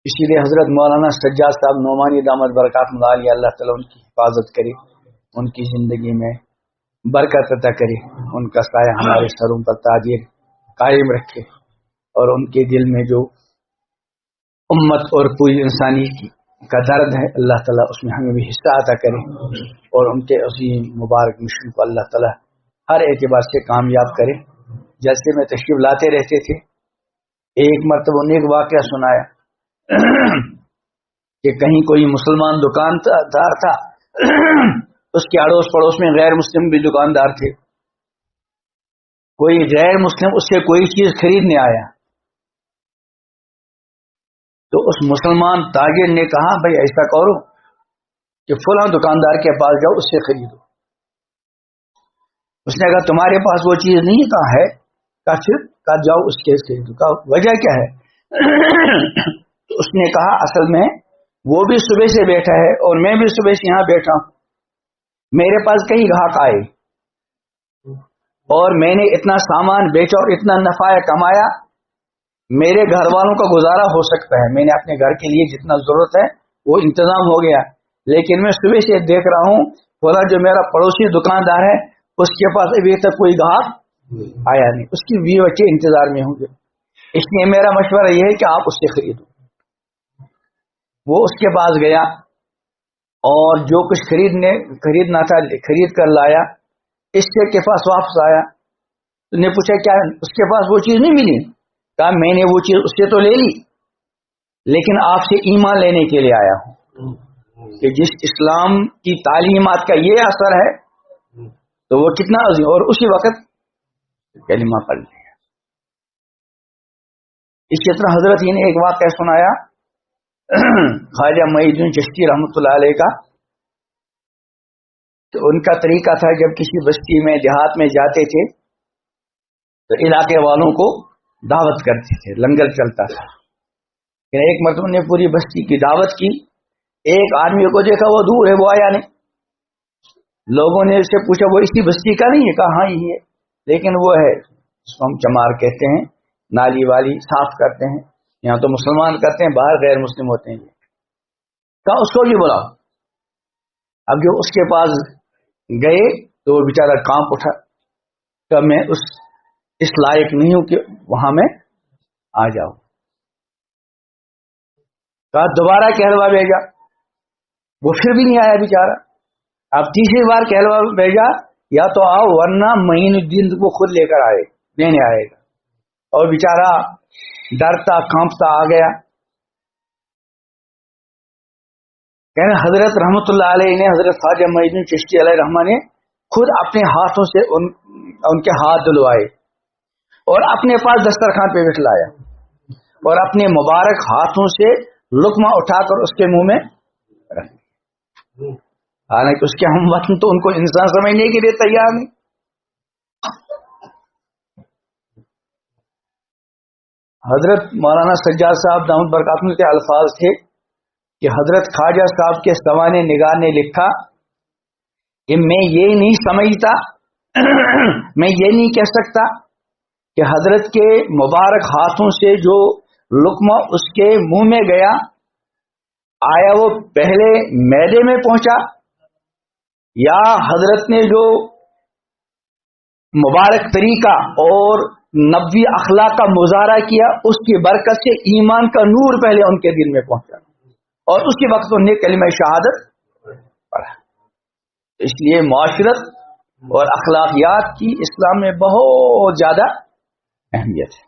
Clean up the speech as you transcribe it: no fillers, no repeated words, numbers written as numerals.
اسی لیے حضرت مولانا سجاد صاحب نعمانی دامت برکاتہ عالیہ اللہ تعالیٰ ان کی حفاظت کرے، ان کی زندگی میں برکت عطا کرے، ان کا سایہ ہمارے سروں پر تاجر قائم رکھے، اور ان کے دل میں جو امت اور پوری انسانی کا درد ہے اللہ تعالیٰ اس میں ہمیں بھی حصہ عطا کرے، اور ان کے عظیم مبارک مشن کو اللہ تعالیٰ ہر اعتبار سے کامیاب کرے۔ جیسے میں تشریف لاتے رہتے تھے، ایک مرتبہ انہیں ایک واقعہ سنایا کہ کہیں کوئی مسلمان دکاندار تھا، اس کے اڑوس پڑوس میں غیر مسلم بھی دکاندار تھے، کوئی غیر مسلم اس سے کوئی چیز خریدنے آیا تو اس مسلمان تاجر نے کہا بھائی ایسا کرو کہ فلاں دکاندار کے پاس جاؤ، اس سے خریدو۔ اس نے کہا تمہارے پاس وہ چیز نہیں؟ کہا ہے۔ کہا پھر؟ کہا جاؤ اس کے خریدو۔ کہا وجہ کیا ہے؟ تو اس نے کہا اصل میں وہ بھی صبح سے بیٹھا ہے اور میں بھی صبح سے یہاں بیٹھا ہوں، میرے پاس کئی گاہک آئے اور میں نے اتنا سامان بیچا اور اتنا نفع کمایا، میرے گھر والوں کا گزارا ہو سکتا ہے، میں نے اپنے گھر کے لیے جتنا ضرورت ہے وہ انتظام ہو گیا، لیکن میں صبح سے دیکھ رہا ہوں بولا جو میرا پڑوسی دکاندار ہے اس کے پاس ابھی تک کوئی گاہک آیا نہیں، اس کی بھی بچے انتظار میں ہوں گے، اس لیے میرا مشورہ یہ ہے کہ آپ اس سے خریدو۔ وہ اس کے پاس گیا اور جو کچھ خریدنا تھا خرید کر لایا، اس سے کے پاس واپس آیا، تو نے پوچھا کیا اس کے پاس وہ چیز نہیں ملی؟ کہا میں نے وہ چیز اس سے تو لے لی لیکن آپ سے ایمان لینے کے لیے آیا ہوں کہ جس اسلام کی تعلیمات کا یہ اثر ہے تو وہ کتنا عظیم، اور اسی وقت کلمہ پڑھ لیا۔ اسی طرح حضرت نے ایک واقعہ سنایا خواجہ معین الدین چشتی رحمۃ اللہ علیہ کا، تو ان کا طریقہ تھا جب کسی بستی میں دیہات میں جاتے تھے تو علاقے والوں کو دعوت کرتے تھے، لنگر چلتا تھا۔ ایک مرتبہ نے پوری بستی کی دعوت کی، ایک آدمی کو دیکھا وہ دور ہے، وہ آیا نہیں، لوگوں نے اس سے پوچھا وہ اسی بستی کا نہیں ہے؟ کہا ہاں یہی ہے، لیکن وہ ہے اس کو ہم چمار کہتے ہیں، نالی والی صاف کرتے ہیں، یہاں تو مسلمان کرتے ہیں باہر غیر مسلم ہوتے ہیں۔ کہا اس کو بھی بلاؤ۔ اب جو اس کے پاس گئے تو وہ بیچارہ کانپ اٹھا کہ میں اس لائق نہیں ہوں کہ وہاں میں آ جاؤں۔ کہا دوبارہ کہلوا بھیجا، وہ پھر بھی نہیں آیا بیچارہ۔ اب تیسری بار کہلوا بھیجا یا تو آؤ ورنہ معین الدین کو خود لے کر آئے لینے آئے گا، اور بیچارہ ڈرتا کانپتا آ گیا۔ کہنے حضرت رحمت اللہ علیہ نے، حضرت خواجہ معین الدین چشتی علیہ رحمہ نے خود اپنے ہاتھوں سے ان کے ہاتھ دھلوائے اور اپنے پاس دسترخوان پہ بٹھلایا اور اپنے مبارک ہاتھوں سے لقمہ اٹھا کر اس کے منہ میں رکھ دیا، حالانکہ اس کے ہم وطن تو ان کو انسان سمجھنے کے لیے تیار نہیں۔ حضرت مولانا سجاد صاحب دامت برکاتہ کے الفاظ تھے کہ حضرت خواجہ صاحب کے سوانح نگار نے لکھا کہ میں یہ نہیں سمجھتا میں یہ نہیں کہہ سکتا کہ حضرت کے مبارک ہاتھوں سے جو لقمہ اس کے منہ میں گیا آیا وہ پہلے معدے میں پہنچا یا حضرت نے جو مبارک طریقہ اور نبوی اخلاق کا مظاہرہ کیا اس کی برکت سے ایمان کا نور پہلے ان کے دل میں پہنچا اور اسی وقت انہیں کلمہ شہادت پڑھا۔ اس لیے معاشرت اور اخلاقیات کی اسلام میں بہت زیادہ اہمیت ہے۔